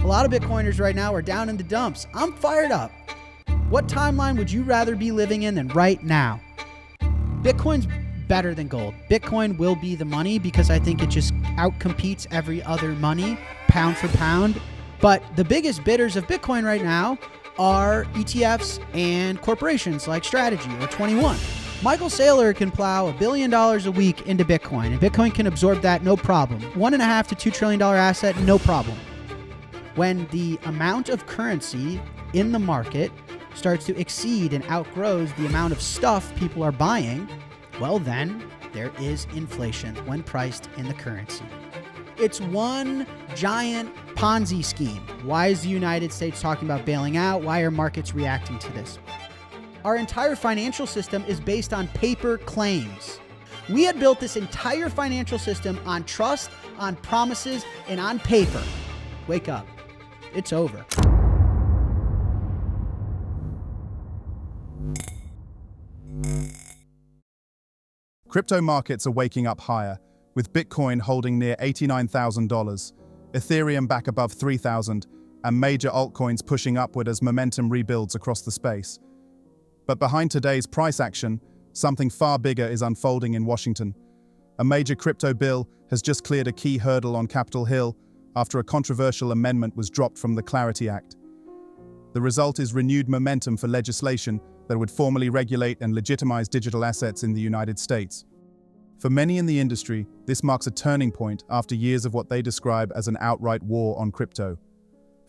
A lot of Bitcoiners right now are down in the dumps. I'm fired up. What timeline would you rather be living in than right now? Bitcoin's better than gold. Bitcoin will be the money because I think it just outcompetes every other money, pound for pound. But the biggest bidders of Bitcoin right now are ETFs and corporations like Strategy or 21. Michael Saylor can plow $1 billion a week into Bitcoin, and Bitcoin can absorb that no problem. $1.5 to $2 trillion asset, no problem. When the amount of currency in the market starts to exceed and outgrows the amount of stuff people are buying, well then, there is inflation when priced in the currency. It's one giant Ponzi scheme. Why is the United States talking about bailing out? Why are markets reacting to this? Our entire financial system is based on paper claims. We had built this entire financial system on trust, on promises, and on paper. Wake up. It's over. Crypto markets are waking up higher, with Bitcoin holding near $89,000, Ethereum back above $3,000, and major altcoins pushing upward as momentum rebuilds across the space. But behind today's price action, something far bigger is unfolding in Washington. A major crypto bill has just cleared a key hurdle on Capitol Hill after a controversial amendment was dropped from the Clarity Act. The result is renewed momentum for legislation that would formally regulate and legitimize digital assets in the United States. For many in the industry, this marks a turning point after years of what they describe as an outright war on crypto.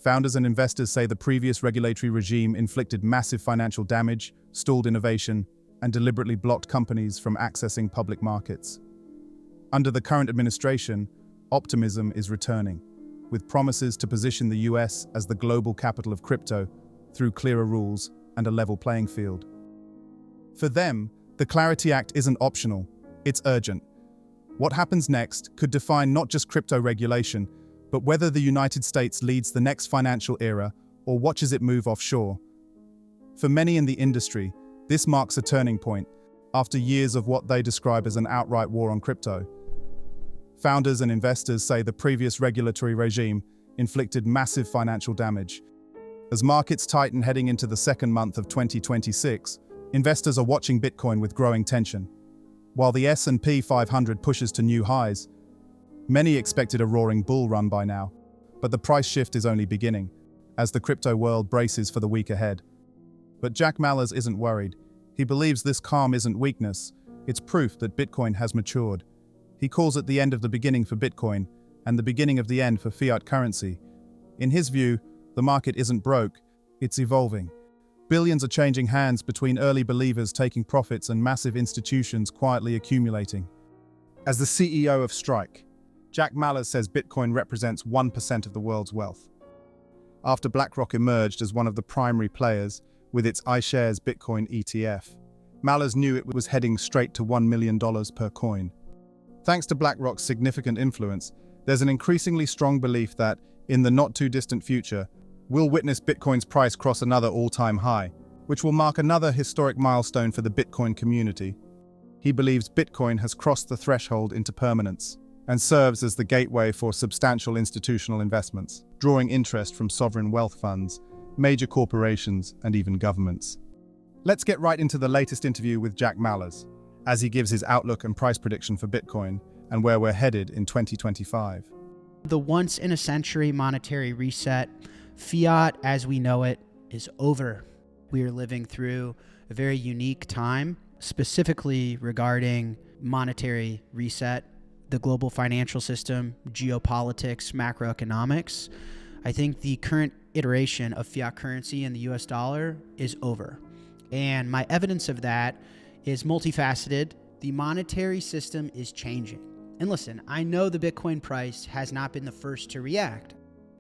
Founders and investors say the previous regulatory regime inflicted massive financial damage, stalled innovation, and deliberately blocked companies from accessing public markets. Under the current administration, optimism is returning, with promises to position the US as the global capital of crypto through clearer rules and a level playing field. For them, the Clarity Act isn't optional, it's urgent. What happens next could define not just crypto regulation, but whether the United States leads the next financial era or watches it move offshore. For many in the industry, this marks a turning point after years of what they describe as an outright war on crypto. Founders and investors say the previous regulatory regime inflicted massive financial damage. As markets tighten heading into the second month of 2026, investors are watching Bitcoin with growing tension. While the S&P 500 pushes to new highs, many expected a roaring bull run by now, but the price shift is only beginning, as the crypto world braces for the week ahead. But Jack Mallers isn't worried. He believes this calm isn't weakness, it's proof that Bitcoin has matured. He calls it the end of the beginning for Bitcoin and the beginning of the end for fiat currency. In his view, the market isn't broke, it's evolving. Billions are changing hands between early believers taking profits and massive institutions quietly accumulating. As the CEO of Strike, Jack Mallers says Bitcoin represents 1% of the world's wealth. After BlackRock emerged as one of the primary players with its iShares Bitcoin ETF, Mallers knew it was heading straight to $1 million per coin. Thanks to BlackRock's significant influence, there's an increasingly strong belief that, in the not-too-distant future, we'll witness Bitcoin's price cross another all-time high, which will mark another historic milestone for the Bitcoin community. He believes Bitcoin has crossed the threshold into permanence and serves as the gateway for substantial institutional investments, drawing interest from sovereign wealth funds, major corporations, and even governments. Let's get right into the latest interview with Jack Mallers, as he gives his outlook and price prediction for Bitcoin and where we're headed in 2025. The once-in-a-century monetary reset, fiat as we know it, is over. We are living through a very unique time, specifically regarding monetary reset, the global financial system, geopolitics, macroeconomics. I think the current iteration of fiat currency and the US dollar is over. And my evidence of that is multifaceted. The monetary system is changing. And listen, I know the Bitcoin price has not been the first to react.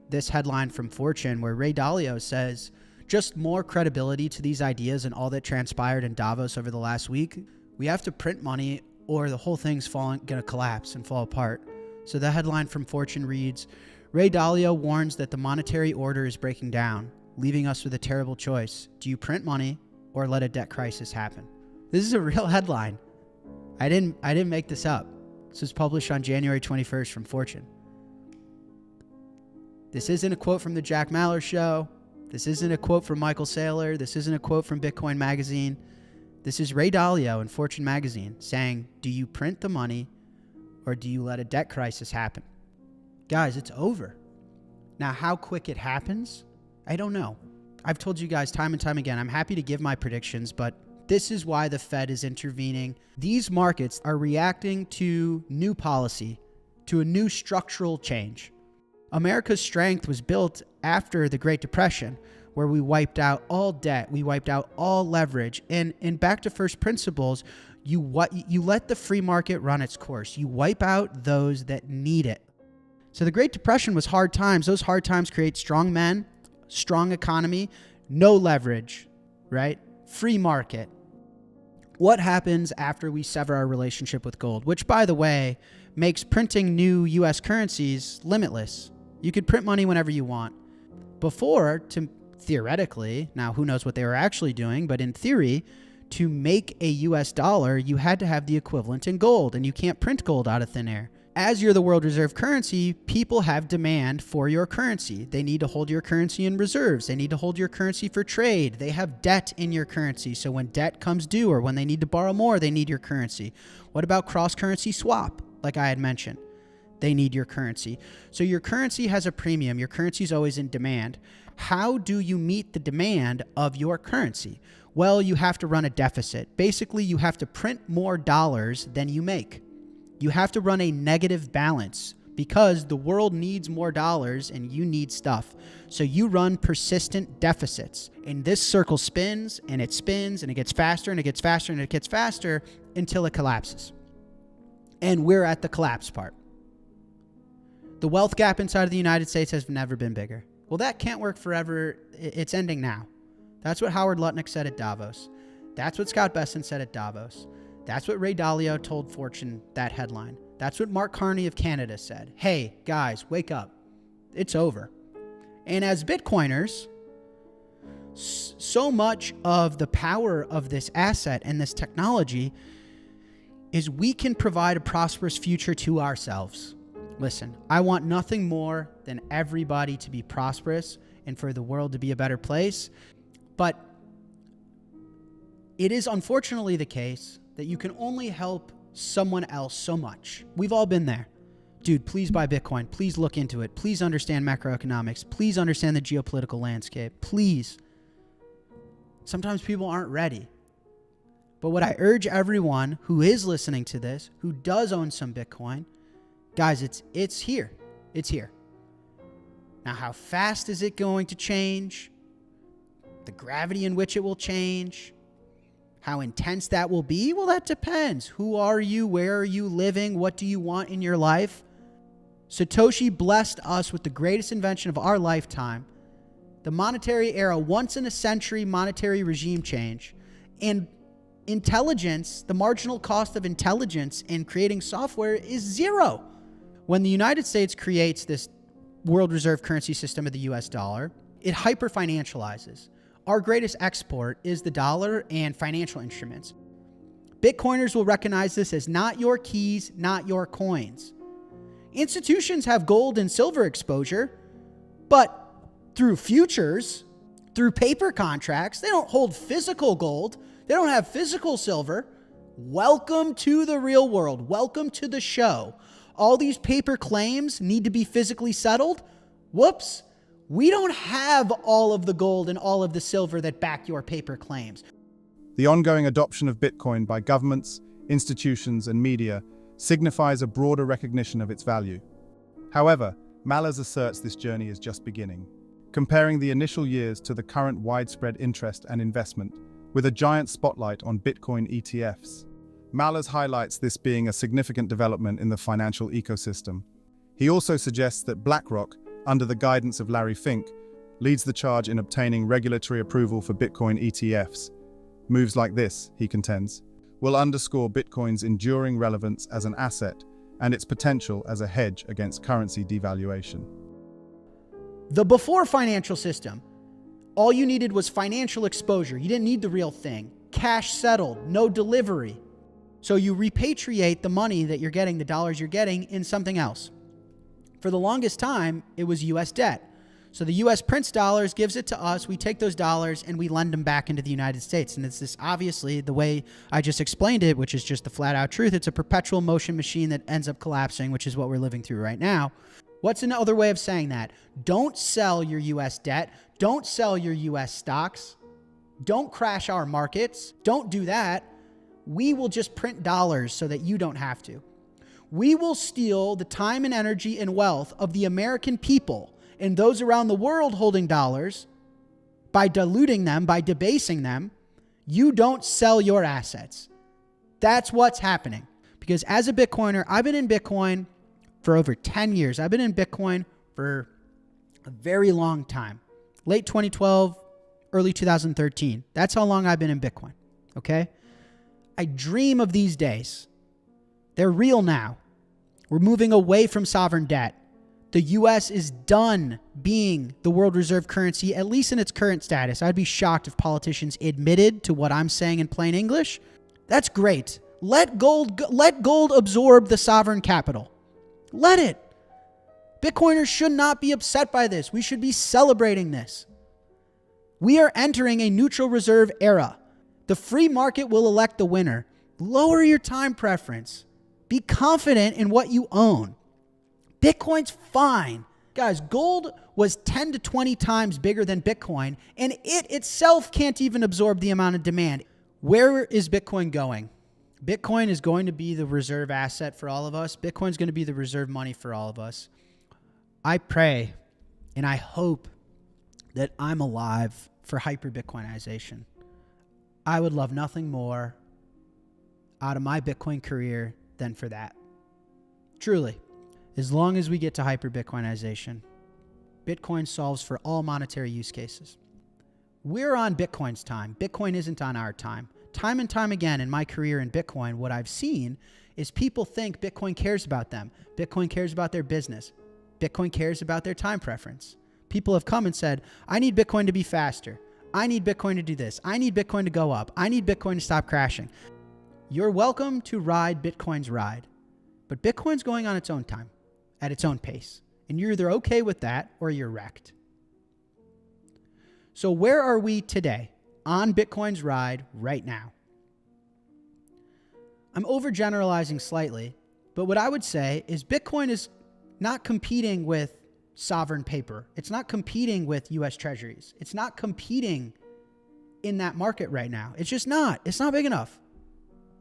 This headline from Fortune where Ray Dalio says, just more credibility to these ideas and all that transpired in Davos over the last week. We have to print money or the whole thing's gonna collapse and fall apart. So the headline from Fortune reads, Ray Dalio warns that the monetary order is breaking down, leaving us with a terrible choice. Do you print money or let a debt crisis happen? This is a real headline. I didn't make this up. This was published on January 21st from Fortune. This isn't a quote from the Jack Mallers show. This isn't a quote from Michael Saylor. This isn't a quote from Bitcoin Magazine. This is Ray Dalio in Fortune Magazine saying, do you print the money or do you let a debt crisis happen? Guys, it's over. Now, how quick it happens, I don't know. I've told you guys time and time again, I'm happy to give my predictions, but this is why the Fed is intervening. These markets are reacting to new policy, to a new structural change. America's strength was built after the Great Depression, where we wiped out all debt, we wiped out all leverage, and back to first principles, you let the free market run its course. You wipe out those that need it. So the Great Depression was hard times. Those hard times create strong men, strong economy, no leverage, right? Free market. What happens after we sever our relationship with gold? Which, by the way, makes printing new US currencies limitless. You could print money whenever you want. Before, theoretically, now who knows what they were actually doing, but in theory, to make a US dollar, you had to have the equivalent in gold, and you can't print gold out of thin air. As you're the world reserve currency, people have demand for your currency. They need to hold your currency in reserves. They need to hold your currency for trade. They have debt in your currency. So when debt comes due or when they need to borrow more, they need your currency. What about cross-currency swap? Like I had mentioned, they need your currency. So your currency has a premium. Your currency is always in demand. How do you meet the demand of your currency? Well, you have to run a deficit. Basically, you have to print more dollars than you make. You have to run a negative balance because the world needs more dollars and you need stuff. So you run persistent deficits. And this circle spins and it gets faster and it gets faster and it gets faster until it collapses. And we're at the collapse part. The wealth gap inside of the United States has never been bigger. Well, that can't work forever. It's ending now. That's what Howard Lutnick said at Davos. That's what Scott Bessent said at Davos. That's what Ray Dalio told Fortune, that headline. That's what Mark Carney of Canada said. Hey, guys, wake up. It's over. And as Bitcoiners, so much of the power of this asset and this technology is we can provide a prosperous future to ourselves. Listen, I want nothing more than everybody to be prosperous and for the world to be a better place. But it is unfortunately the case that you can only help someone else so much. We've all been there. Dude, please buy Bitcoin. Please look into it. Please understand macroeconomics. Please understand the geopolitical landscape. Please. Sometimes people aren't ready. But what I urge everyone who is listening to this, who does own some Bitcoin, guys, it's here. It's here. Now, how fast is it going to change? The gravity in which it will change? How intense that will be? Well, that depends. Who are you? Where are you living? What do you want in your life? Satoshi blessed us with the greatest invention of our lifetime, the monetary era, once in a century monetary regime change. And intelligence, the marginal cost of intelligence in creating software is zero. When the United States creates this world reserve currency system of the US dollar, it hyper-financializes. Our greatest export is the dollar and financial instruments. Bitcoiners will recognize this as not your keys, not your coins. Institutions have gold and silver exposure, but through futures, through paper contracts, they don't hold physical gold. They don't have physical silver. Welcome to the real world. Welcome to the show. All these paper claims need to be physically settled. Whoops. We don't have all of the gold and all of the silver that back your paper claims. The ongoing adoption of Bitcoin by governments, institutions, and media signifies a broader recognition of its value. However, Mallers asserts this journey is just beginning, comparing the initial years to the current widespread interest and investment, with a giant spotlight on Bitcoin ETFs. Mallers highlights this being a significant development in the financial ecosystem. He also suggests that BlackRock, under the guidance of Larry Fink, leads the charge in obtaining regulatory approval for Bitcoin ETFs. Moves like this, he contends, will underscore Bitcoin's enduring relevance as an asset and its potential as a hedge against currency devaluation. The before financial system, all you needed was financial exposure. You didn't need the real thing. Cash settled, no delivery. So you repatriate the money that you're getting, the dollars you're getting, in something else. For the longest time, it was US debt. So the US prints dollars, gives it to us, we take those dollars and we lend them back into the United States. And it's this, obviously, the way I just explained it, which is just the flat out truth, it's a perpetual motion machine that ends up collapsing, which is what we're living through right now. What's another way of saying that? Don't sell your US debt. Don't sell your US stocks. Don't crash our markets. Don't do that. We will just print dollars so that you don't have to. We will steal the time and energy and wealth of the American people and those around the world holding dollars by diluting them, by debasing them. You don't sell your assets. That's what's happening. Because as a Bitcoiner, I've been in Bitcoin for over 10 years. I've been in Bitcoin for a very long time. Late 2012, early 2013. That's how long I've been in Bitcoin. Okay? I dream of these days. They're real now. We're moving away from sovereign debt. The US is done being the world reserve currency, at least in its current status. I'd be shocked if politicians admitted to what I'm saying in plain English. That's great. Let gold absorb the sovereign capital. Let it. Bitcoiners should not be upset by this. We should be celebrating this. We are entering a neutral reserve era. The free market will elect the winner. Lower your time preference. Be confident in what you own. Bitcoin's fine. Guys, gold was 10 to 20 times bigger than Bitcoin, and it itself can't even absorb the amount of demand. Where is Bitcoin going? Bitcoin is going to be the reserve asset for all of us. Bitcoin's going to be the reserve money for all of us. I pray and I hope that I'm alive for hyper-Bitcoinization. I would love nothing more out of my Bitcoin career than for that. Truly. As long as we get to hyper-Bitcoinization, Bitcoin solves for all monetary use cases. We're on Bitcoin's time. Bitcoin isn't on our time. Time and time again in my career in Bitcoin, what I've seen is people think Bitcoin cares about them. Bitcoin cares about their business. Bitcoin cares about their time preference. People have come and said, I need Bitcoin to be faster. I need Bitcoin to do this. I need Bitcoin to go up. I need Bitcoin to stop crashing. You're welcome to ride Bitcoin's ride, but Bitcoin's going on its own time, at its own pace. And you're either okay with that or you're wrecked. So where are we today on Bitcoin's ride right now? I'm overgeneralizing slightly, but what I would say is Bitcoin is not competing with sovereign paper. It's not competing with US treasuries. It's not competing in that market right now. It's just not. It's not big enough.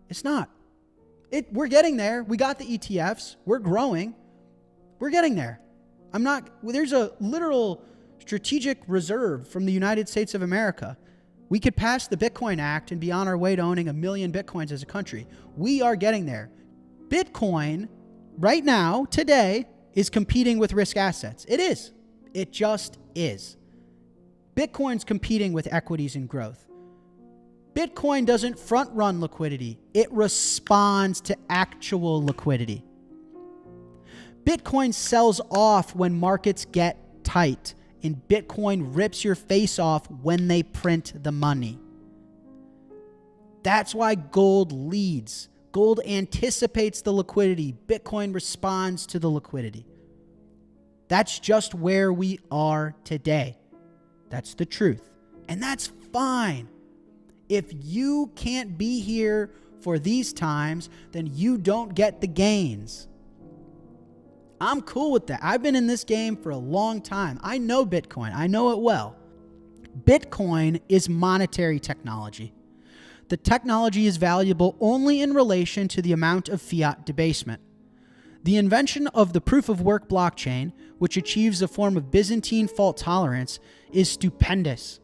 It's not. We're getting there. We got the ETFs. We're growing. We're getting there. There's a literal strategic reserve from the United States of America. We could pass the Bitcoin Act and be on our way to owning 1 million Bitcoins as a country. We are getting there. Bitcoin, right now, today, is competing with risk assets. It is. It just is. Bitcoin's competing with equities and growth. Bitcoin doesn't front-run liquidity. It responds to actual liquidity. Bitcoin sells off when markets get tight, and Bitcoin rips your face off when they print the money. That's why gold leads. Gold anticipates the liquidity. Bitcoin responds to the liquidity. That's just where we are today. That's the truth. And that's fine. If you can't be here for these times, then you don't get the gains. I'm cool with that. I've been in this game for a long time. I know Bitcoin. I know it well. Bitcoin is monetary technology. The technology is valuable only in relation to the amount of fiat debasement. The invention of the proof-of-work blockchain, which achieves a form of Byzantine fault tolerance, is stupendous.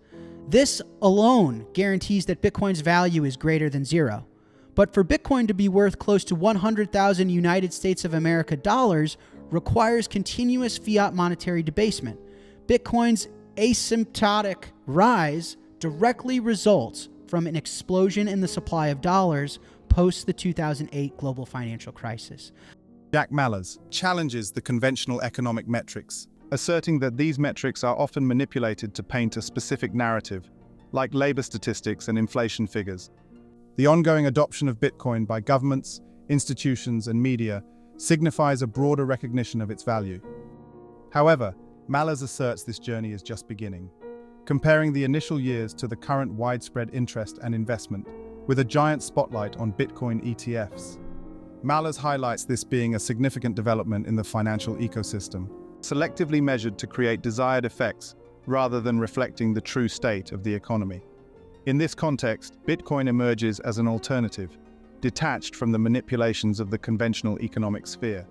This alone guarantees that Bitcoin's value is greater than zero. But for Bitcoin to be worth close to 100,000 United States of America dollars requires continuous fiat monetary debasement. Bitcoin's asymptotic rise directly results from an explosion in the supply of dollars post the 2008 global financial crisis. Jack Mallers challenges the conventional economic metrics, asserting that these metrics are often manipulated to paint a specific narrative, like labor statistics and inflation figures. The ongoing adoption of Bitcoin by governments, institutions, and media signifies a broader recognition of its value. However, Mallers asserts this journey is just beginning, comparing the initial years to the current widespread interest and investment, with a giant spotlight on Bitcoin ETFs. Mallers highlights this being a significant development in the financial ecosystem, selectively measured to create desired effects rather than reflecting the true state of the economy. In this context, Bitcoin emerges as an alternative, detached from the manipulations of the conventional economic sphere.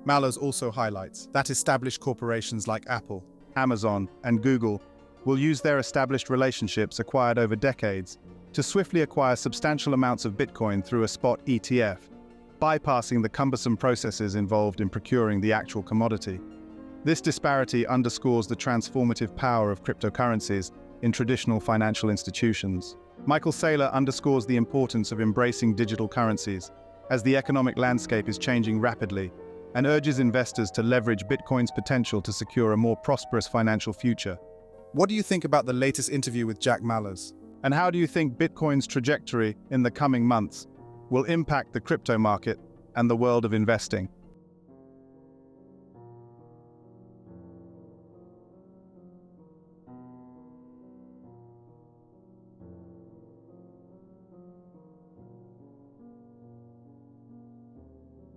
Mallers also highlights that established corporations like Apple, Amazon, and Google will use their established relationships acquired over decades to swiftly acquire substantial amounts of Bitcoin through a spot ETF, bypassing the cumbersome processes involved in procuring the actual commodity. This disparity underscores the transformative power of cryptocurrencies in traditional financial institutions. Michael Saylor underscores the importance of embracing digital currencies as the economic landscape is changing rapidly, and urges investors to leverage Bitcoin's potential to secure a more prosperous financial future. What do you think about the latest interview with Jack Mallers? And how do you think Bitcoin's trajectory in the coming months will impact the crypto market and the world of investing?